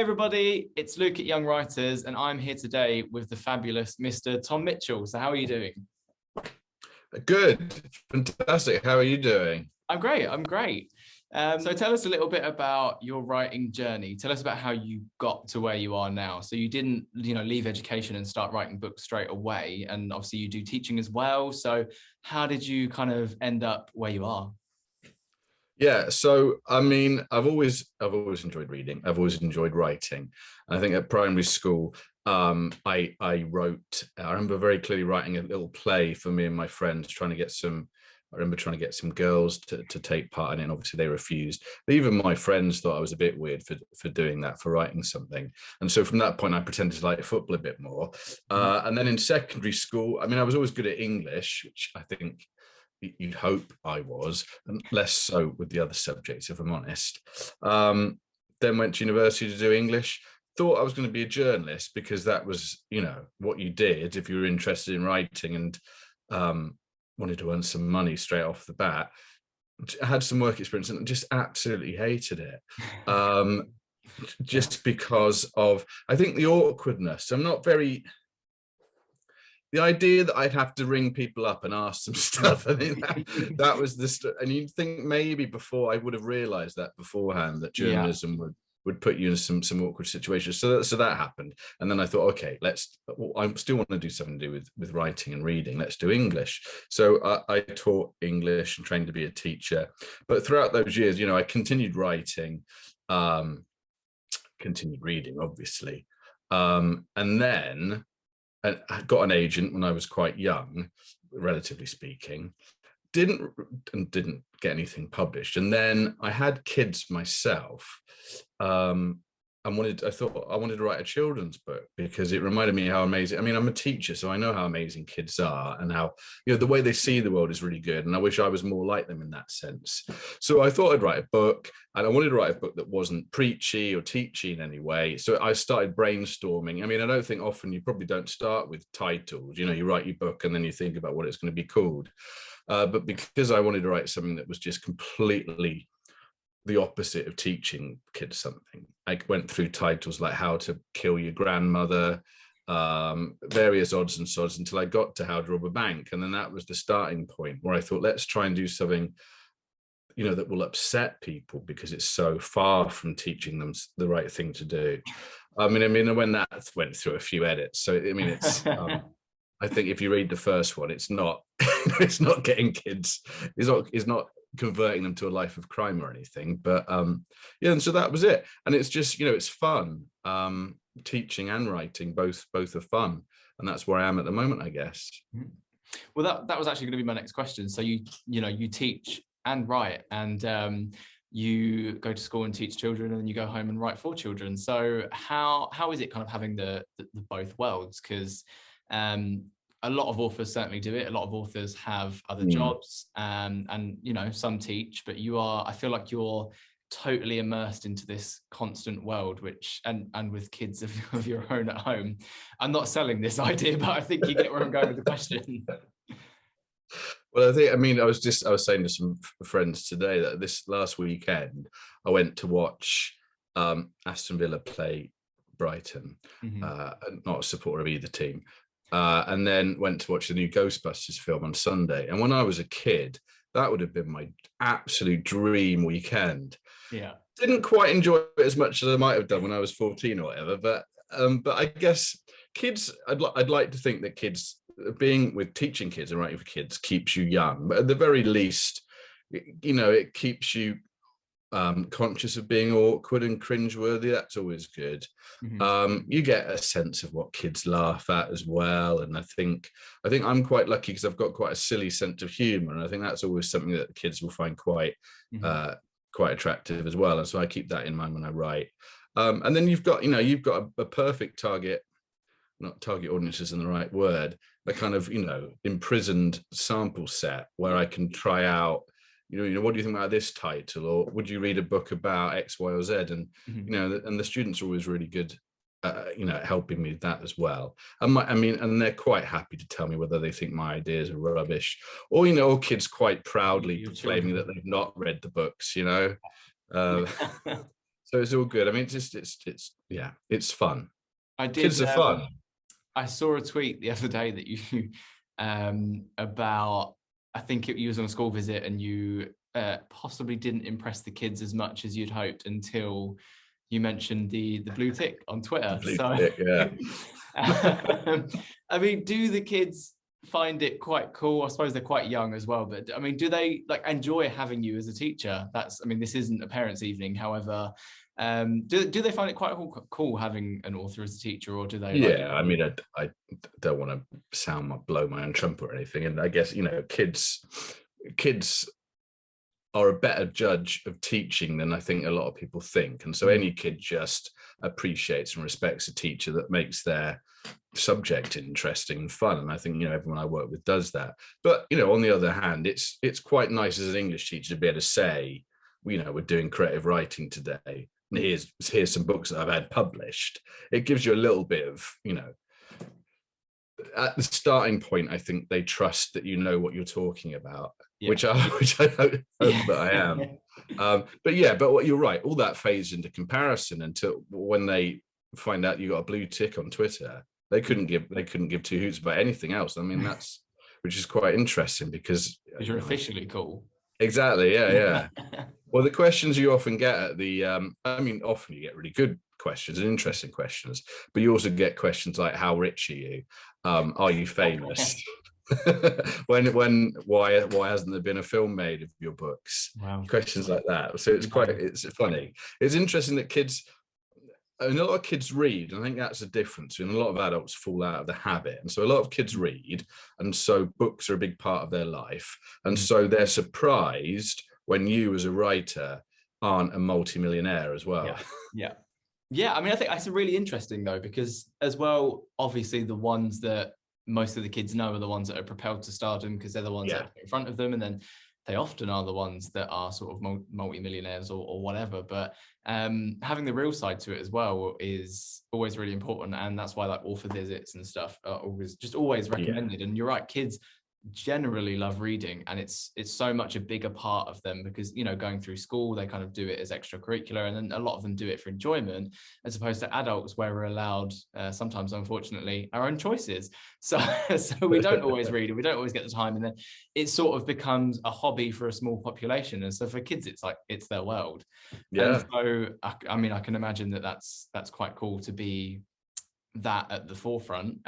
everybody, it's Luke at Young Writers, and I'm here today with the fabulous Mr. Tom Mitchell. So how are you doing? Good, fantastic. How are you doing? I'm great. So tell us a little bit about your writing journey. Tell us about how you got to where you are now. So you didn't, leave education and start writing books straight away. And obviously you do teaching as well. So how did you kind of end up where you are? Yeah, so I mean, I've always enjoyed reading. I've always enjoyed writing. And I think at primary school, I wrote. I remember very clearly writing a little play for me and my friends, trying to get some. I remember trying to get some girls to take part in it, and obviously they refused. But even my friends thought I was a bit weird for doing that, for writing something. And so from that point, I pretended to like football a bit more. And then in secondary school, I mean, I was always good at English, which I think you'd hope I was, and less so with the other subjects, if I'm honest. Then went to university to do English. Thought I was going to be a journalist because that was, what you did if you were interested in writing and wanted to earn some money straight off the bat. I had some work experience and just absolutely hated it. Just because of, I think, the awkwardness. I'm not very. The idea that I'd have to ring people up and ask them stuff, I mean, that was and you'd think maybe before I would have realized that beforehand, that journalism would put you in some awkward situations. So that happened. And then I thought, okay, I still want to do something to do with writing and reading. Let's do English. So I taught English and trained to be a teacher. But throughout those years, I continued writing, continued reading, obviously. And then I got an agent when I was quite young, relatively speaking, didn't get anything published. And then I had kids myself, and I thought I wanted to write a children's book because it reminded me how amazing. I mean, I'm a teacher, so I know how amazing kids are and how, the way they see the world is really good. And I wish I was more like them in that sense. So I thought I'd write a book, and I wanted to write a book that wasn't preachy or teachy in any way. So I started brainstorming. I mean, I don't think often, you probably don't start with titles. You write your book and then you think about what it's going to be called. But because I wanted to write something that was just completely the opposite of teaching kids something, I went through titles like How to Kill Your Grandmother, various odds and sods, until I got to How to Rob a Bank. And then that was the starting point where I thought, let's try and do something, that will upset people because it's so far from teaching them the right thing to do. I mean, when that went through a few edits. So, I mean, it's, I think if you read the first one, it's not, it's not getting kids, it's not converting them to a life of crime or anything, but and so that was it. And it's just, it's fun. Teaching and writing both are fun, and that's where I am at the moment, I guess. Well, that was actually going to be my next question. So you teach and write, and you go to school and teach children, and then you go home and write for children. So how is it kind of having the both worlds? Because a lot of authors certainly do it. A lot of authors have other jobs, and some teach, but I feel like you're totally immersed into this constant world, which and with kids of your own at home. I'm not selling this idea, but I think you get where I'm going with the question. Well, I was saying to some friends today that this last weekend I went to watch Aston Villa play Brighton, not a supporter of either team. And then went to watch the new Ghostbusters film on Sunday. And when I was a kid, that would have been my absolute dream weekend. Yeah. Didn't quite enjoy it as much as I might have done when I was 14 or whatever. But I guess kids, I'd like to think that kids, being with teaching kids and writing for kids, keeps you young. But at the very least, it keeps you conscious of being awkward and cringeworthy. That's always good. You get a sense of what kids laugh at as well, and I think I'm quite lucky because I've got quite a silly sense of humor, and I think that's always something that kids will find quite attractive as well. And so I keep that in mind when I write. And then you've got a perfect target, not target audience isn't the right word, a kind of imprisoned sample set where I can try out, what do you think about this title, or would you read a book about X, Y, or Z? And and the students are always really good at helping me with that as well. And they're quite happy to tell me whether they think my ideas are rubbish, or kids quite proudly proclaiming that they've not read the books. So it's all good. I mean, it's yeah, it's fun. I did. Kids are fun. I saw a tweet the other day that you about, I think you was on a school visit and you possibly didn't impress the kids as much as you'd hoped until you mentioned the blue tick on Twitter. Blue So tick, yeah. I mean, do the kids find it quite cool? I suppose they're quite young as well, but I mean, do they like enjoy having you as a teacher? That's, I mean, this isn't a parents' evening, however. Do they find it quite cool having an author as a teacher, or do they? Yeah, I mean, I don't want to blow my own trumpet or anything, and I guess, you know, kids are a better judge of teaching than I think a lot of people think, and so any kid just appreciates and respects a teacher that makes their subject interesting and fun, and I think, you know, everyone I work with does that. But, you know, on the other hand, it's quite nice as an English teacher to be able to say, you know, we're doing creative writing today, and here's some books that I've had published. It gives you a little bit of, you know, at the starting point, I think they trust that you know what you're talking about, which I hope that I am. But you're right, all that fades into comparison until when they find out you got a blue tick on Twitter. They couldn't give two hoots about anything else. I mean, which is quite interesting because you're officially cool. Exactly. Yeah. Well, the questions you often get at the, I mean, often you get really good questions and interesting questions, but you also get questions like, how rich are you? Are you famous? why hasn't there been a film made of your books? Wow. Questions like that. So it's funny. It's interesting that kids, a lot of kids read, and I think that's the difference. And a lot of adults fall out of the habit. And so a lot of kids read, and so books are a big part of their life. And so they're surprised when you as a writer aren't a multimillionaire as well. Yeah. I mean, I think that's really interesting though, because as well, obviously the ones that most of the kids know are the ones that are propelled to stardom because they're the ones that are in front of them. And then they often are the ones that are sort of multi-millionaires or whatever. But having the real side to it as well is always really important. And that's why like author visits and stuff are always recommended. And you're right, kids generally love reading, and it's so much a bigger part of them because, you know, going through school they kind of do it as extracurricular, and then a lot of them do it for enjoyment, as opposed to adults where we're allowed sometimes, unfortunately, our own choices. So we don't always read, and we don't always get the time, and then it sort of becomes a hobby for a small population. And so for kids it's like it's their world. And so I mean, I can imagine that's quite cool to be that at the forefront.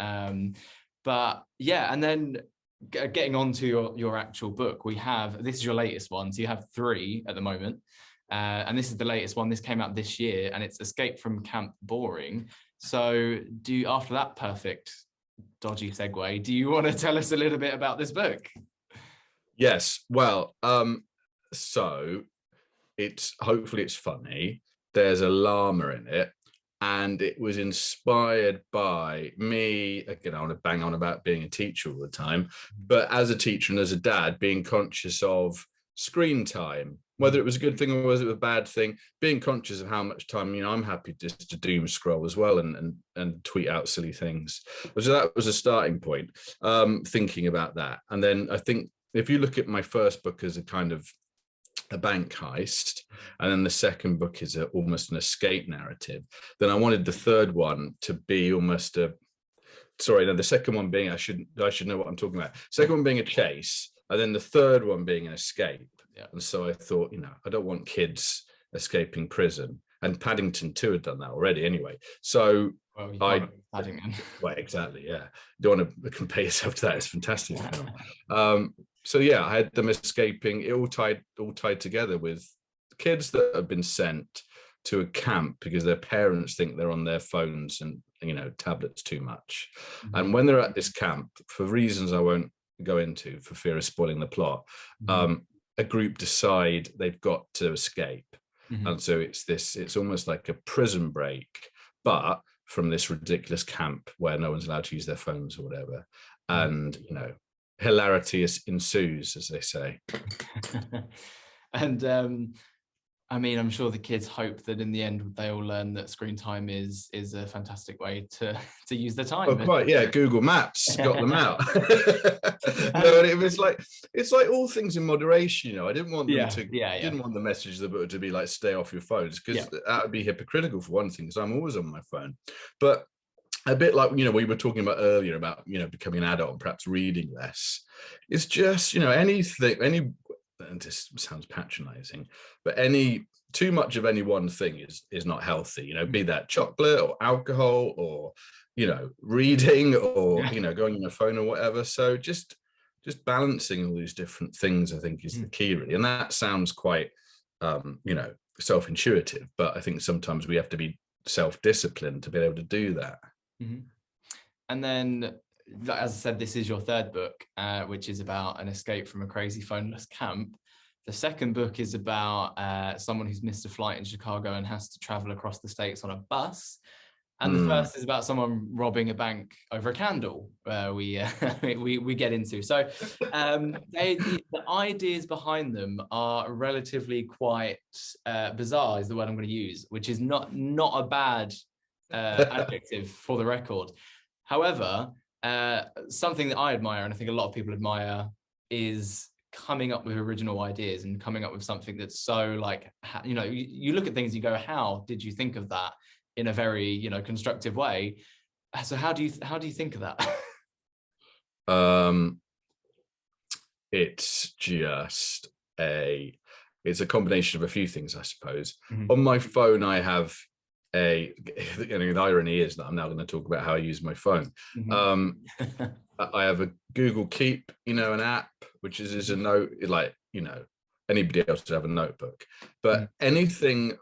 But yeah, and then getting on to your actual book, this is your latest one, so you have 3 at the moment, and this is the latest one. This came out this year, and it's Escape from Camp Boring. So after that perfect dodgy segue, do you want to tell us a little bit about this book? Yes, well, so hopefully it's funny. There's a llama in it, and it was inspired by me. Again, I want to bang on about being a teacher all the time, but as a teacher and as a dad, being conscious of screen time, whether it was a good thing or was it a bad thing, being conscious of how much time, you know, I'm happy just to doom scroll as well and tweet out silly things. So that was a starting point, thinking about that. And then I think if you look at my first book as a kind of a bank heist, and then the second book is almost an escape narrative, then I wanted the third one to be almost the second one being, I should know what I'm talking about. Second one being a chase, and then the third one being an escape. And so I thought, you know, I don't want kids escaping prison, and Paddington 2 had done that already anyway. So Paddington. Well, exactly, yeah. You don't want to compare yourself to that. It's fantastic. So yeah, I had them escaping. It all tied together with kids that have been sent to a camp because their parents think they're on their phones and, you know, tablets too much. And when they're at this camp, for reasons I won't go into for fear of spoiling the plot, a group decide they've got to escape. And so it's almost like a prison break, but from this ridiculous camp where no one's allowed to use their phones or whatever. And, you know, hilarity ensues, as they say. And I mean, I'm sure the kids hope that in the end they all learn that screen time is a fantastic way to use their Oh, time. quite, yeah. Google Maps got them out. No, and it was like, it's like all things in moderation. I didn't want them to. Didn't want the message of the book to be like, stay off your phones, because that would be hypocritical for one thing, because I'm always on my phone. But a bit like, we were talking about earlier about, becoming an adult and perhaps reading less. It's just, anything, and this sounds patronizing, but too much of any one thing is not healthy, be that chocolate or alcohol or, reading or, going on your phone or whatever. So just balancing all these different things, I think, is the key, really. And that sounds quite, self-intuitive, but I think sometimes we have to be self-disciplined to be able to do that. Mm-hmm. And then, as I said, this is your third book, which is about an escape from a crazy phoneless camp. The second book is about someone who's missed a flight in Chicago and has to travel across the states on a bus. And the first is about someone robbing a bank over a candle. We get into. So the ideas behind them are relatively quite bizarre, is the word I'm going to use, which is not a bad adjective for the record. However, something that I admire, and I think a lot of people admire, is coming up with original ideas and coming up with something that's so, like, you look at things, you go, how did you think of that in a very, constructive way? So how do you think of that? It's just it's a combination of a few things, I suppose. On my phone, I have the irony is that I'm now going to talk about how I use my phone. I have a Google Keep, an app, which is a note, like, anybody else would have a notebook, but anything,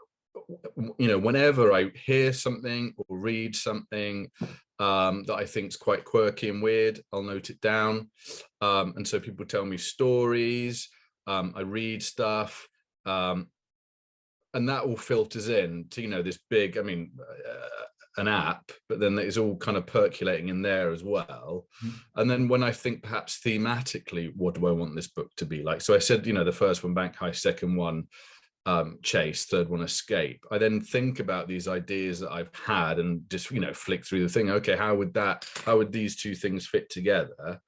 whenever I hear something or read something that I think is quite quirky and weird, I'll note it down. And so people tell me stories, I read stuff, and that all filters in to, this big, an app, but then it's all kind of percolating in there as well. And then when I think perhaps thematically, what do I want this book to be like? So I said, the first one, bank heist, second one, chase, third one, escape. I then think about these ideas that I've had and just, flick through the thing. Okay, how would these two things fit together?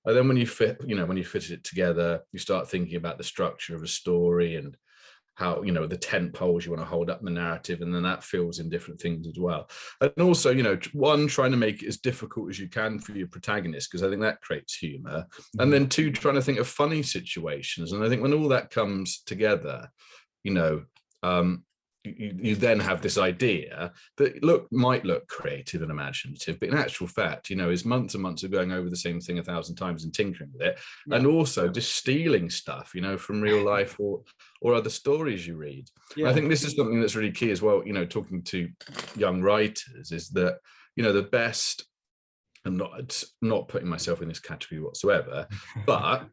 And then when you fit it together, you start thinking about the structure of a story and how, the tent poles you want to hold up the narrative, and then that fills in different things as well. And also, one, trying to make it as difficult as you can for your protagonist, because I think that creates humor. And then two, trying to think of funny situations. And I think when all that comes together, you then have this idea that might look creative and imaginative, but in actual fact, is months and months of going over the same thing 1,000 times and tinkering with it, and also just stealing stuff, from real life or other stories you read. I think this is something that's really key as well, talking to young writers, is that, the best, I'm not putting myself in this category whatsoever, but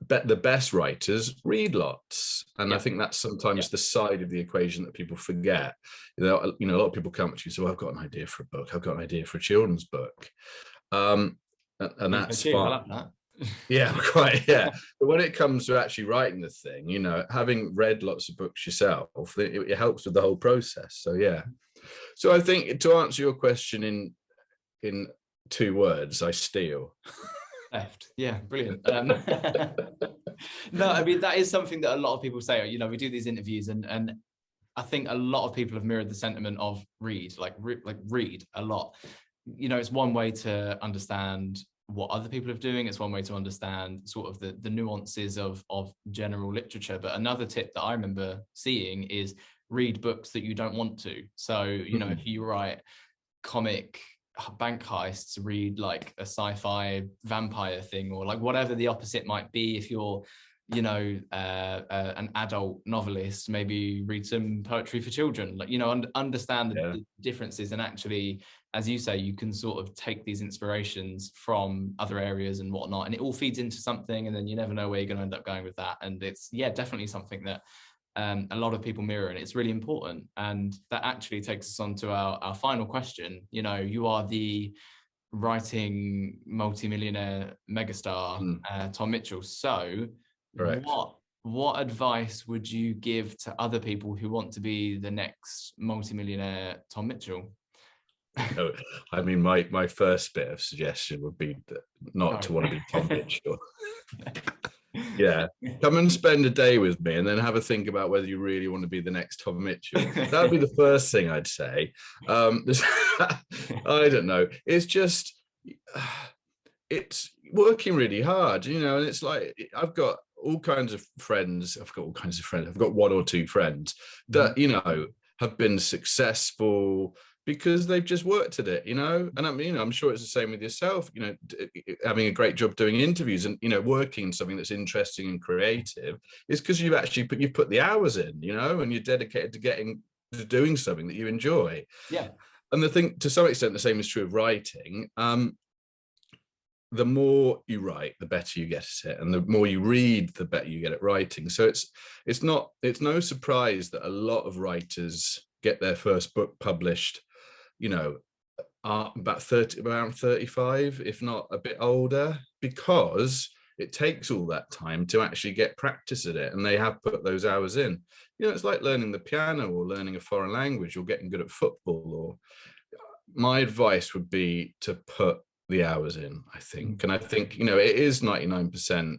the best writers read lots, and I think that's sometimes the side of the equation that people forget. A lot of people come to you, so I've got an idea for a book, I've got an idea for a children's book, and that's fine. I like that. Yeah, quite. Yeah, but when it comes to actually writing the thing, having read lots of books yourself, it helps with the whole process. So yeah, so I think, to answer your question in 2 words, I steal. Left. Yeah, brilliant. No, I mean, that is something that a lot of people say. We do these interviews, and I think a lot of people have mirrored the sentiment of read a lot. It's one way to understand what other people are doing. It's one way to understand sort of the nuances of general literature. But another tip that I remember seeing is read books that you don't want to. So, if you write comic bank heists, read like a sci-fi vampire thing, or like whatever the opposite might be. If you're an adult novelist, maybe read some poetry for children, understand the differences, and actually, as you say, you can sort of take these inspirations from other areas and whatnot, and it all feeds into something, and then you never know where you're going to end up going with that. And it's definitely something that a lot of people mirror, and it's really important. And that actually takes us on to our final question. You are the writing multimillionaire megastar, Tom Mitchell. So Correct. what what advice would you give to other people who want to be the next multimillionaire Tom Mitchell? No, I mean, my first bit of suggestion would be not to want to be Tom Mitchell. Yeah, come and spend a day with me and then have a think about whether you really want to be the next Tom Mitchell. That would be the first thing I'd say. I don't know. It's just, it's working really hard, you know, and it's like, I've got all kinds of friends. I've got one or two friends that, you know, have been successful because they've just worked at it, you know. And I mean, I'm sure it's the same with yourself, you know, having a great job doing interviews and, you know, working in something that's interesting and creative is because you've put the hours in, you know, and you're dedicated to doing something that you enjoy. Yeah. And the thing, to some extent, the same is true of writing. The more you write, the better you get at it, and the more you read, the better you get at writing. So it's no surprise that a lot of writers get their first book published, you know, around 35, if not a bit older, because it takes all that time to actually get practice at it, and they have put those hours in. You know, it's like learning the piano or learning a foreign language or getting good at football. Or my advice would be to put the hours in, I think. And I think, you know, it is 99%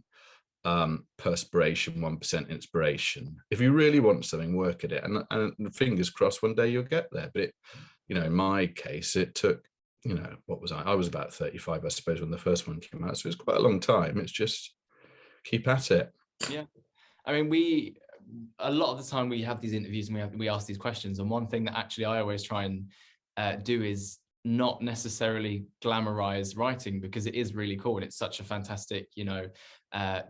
perspiration, 1% inspiration. If you really want something, work at it, and fingers crossed one day you'll get there. But you know, in my case, it took, you know, what was I was about 35, I suppose, when the first one came out, so it's quite a long time. It's just keep at it. Yeah, I mean, a lot of the time we have these interviews and we ask these questions, and one thing that actually I always try and do is not necessarily glamorize writing, because it is really cool and it's such a fantastic, you know,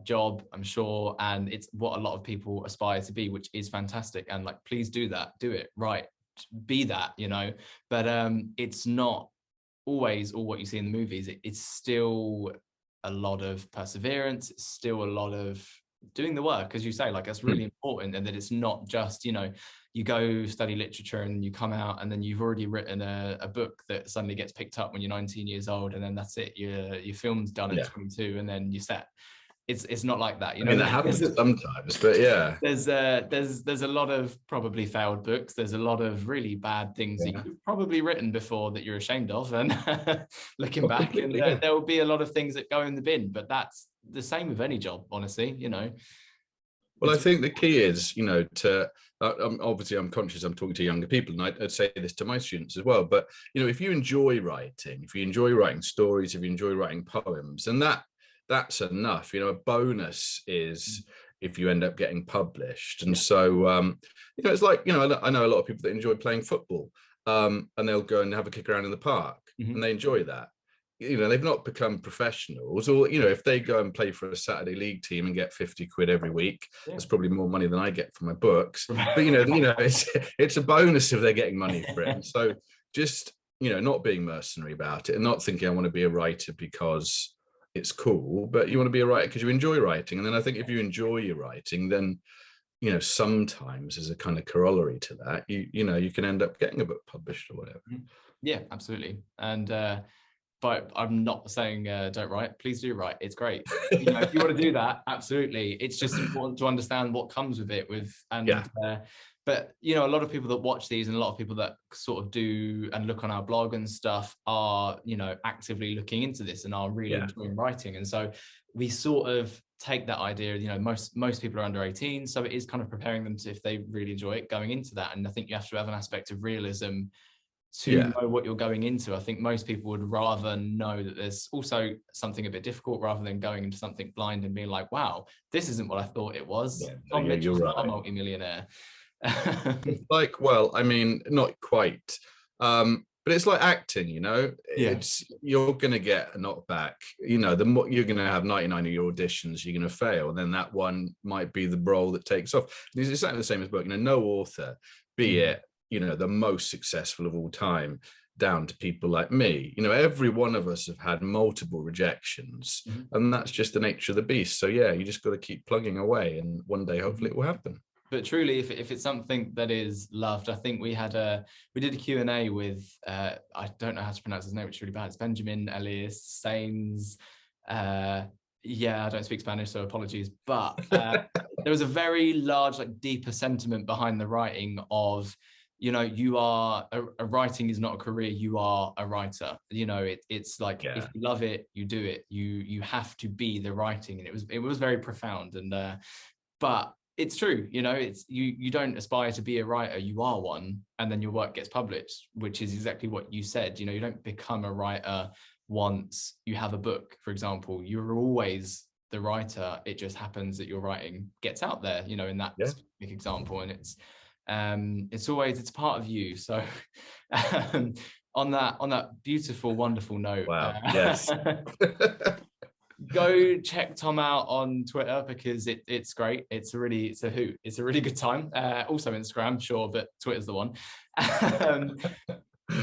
job, I'm sure, and it's what a lot of people aspire to be, which is fantastic. And like, please do that, do it right, be that, you know. But it's not always all what you see in the movies. It's still a lot of perseverance. It's still a lot of doing the work, as you say. Like, that's really important, and that it's not just, you know, you go study literature and you come out and then you've already written a book that suddenly gets picked up when you're 19 years old, and then that's it, your film's done at 22 and then you're set. It's not like that, you know. I mean, that happens sometimes, but yeah, there's a lot of probably failed books. There's a lot of really bad things that you've probably written before that you're ashamed of, and looking back, and there will be a lot of things that go in the bin. But that's the same with any job, honestly, you know. Well, I think the key is, you know, to obviously I'm conscious I'm talking to younger people, and I'd say this to my students as well. But you know, if you enjoy writing, if you enjoy writing stories, if you enjoy writing poems, and that's enough. You know, a bonus is if you end up getting published. And so, you know, it's like, you know, I know a lot of people that enjoy playing football, and they'll go and have a kick around in the park, and they enjoy that. You know, they've not become professionals. Or, you know, if they go and play for a Saturday league team and get 50 quid every week, that's probably more money than I get for my books. But you know, it's a bonus if they're getting money for it. And so just, you know, not being mercenary about it, and not thinking I want to be a writer because it's cool, but you want to be a writer because you enjoy writing. And then I think if you enjoy your writing, then, you know, sometimes as a kind of corollary to that, you know, you can end up getting a book published or whatever. Yeah, absolutely. And but I'm not saying don't write. Please do write. It's great. You know, if you want to do that, absolutely. It's just important to understand what comes with it. But you know, a lot of people that watch these, and a lot of people that sort of do and look on our blog and stuff, are, you know, actively looking into this and are really enjoying writing. And so we sort of take that idea, you know, most people are under 18, so it is kind of preparing them to, if they really enjoy it, going into that. And I think you have to have an aspect of realism to know what you're going into. I think most people would rather know that there's also something a bit difficult, rather than going into something blind and being like, wow, this isn't what I thought it was. Tom Mitchell's not a multi-millionaire. Like, well, I mean, not quite, but it's like acting, you know. It's, you're gonna get a knockback, you know. The more you're gonna have 99 of your auditions, you're gonna fail, and then that one might be the role that takes off. It's exactly the same as book, you know. No author, be it, you know, the most successful of all time, down to people like me, you know, every one of us have had multiple rejections, and that's just the nature of the beast. So yeah, you just got to keep plugging away, and one day hopefully it will happen. But truly, if it's something that is loved, I think we did a Q&A with I don't know how to pronounce his name, it's really bad. It's Benjamin Elias Sains. Yeah, I don't speak Spanish, so apologies. But there was a very large, like, deeper sentiment behind the writing of, you know, you are a writing is not a career, you are a writer. You know, it's like, if you love it, you do it. You have to be the writing. And it was very profound. And but it's true, you know, it's you don't aspire to be a writer, you are one, and then your work gets published, which is exactly what you said. You know, you don't become a writer once you have a book, for example. You're always the writer. It just happens that your writing gets out there, you know, in that specific example, and it's always, it's part of you. So on that beautiful, wonderful note, wow, yes. Go check Tom out on Twitter, because it's great. It's a really good time. Also Instagram, sure, but Twitter's the one.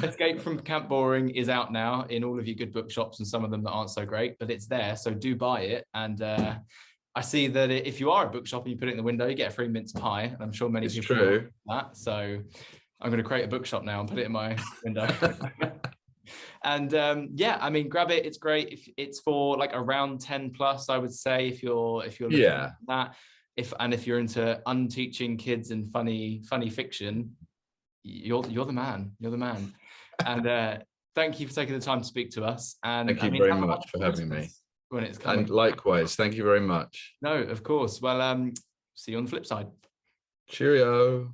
Escape from Camp Boring is out now in all of your good bookshops, and some of them that aren't so great, but it's there, so do buy it. And I see that if you are a bookshop and you put it in the window, you get a free mince pie, and I'm sure many people do that. So I'm going to create a bookshop now and put it in my window. And yeah, I mean, grab it. It's great. If it's for like around 10 plus, I would say, if you're looking at that. If you're into unteaching kids and funny fiction, you're the man. You're the man. And thank you for taking the time to speak to us. And thank you very much for having me. When it's coming. And likewise, thank you very much. No, of course. Well, see you on the flip side. Cheerio.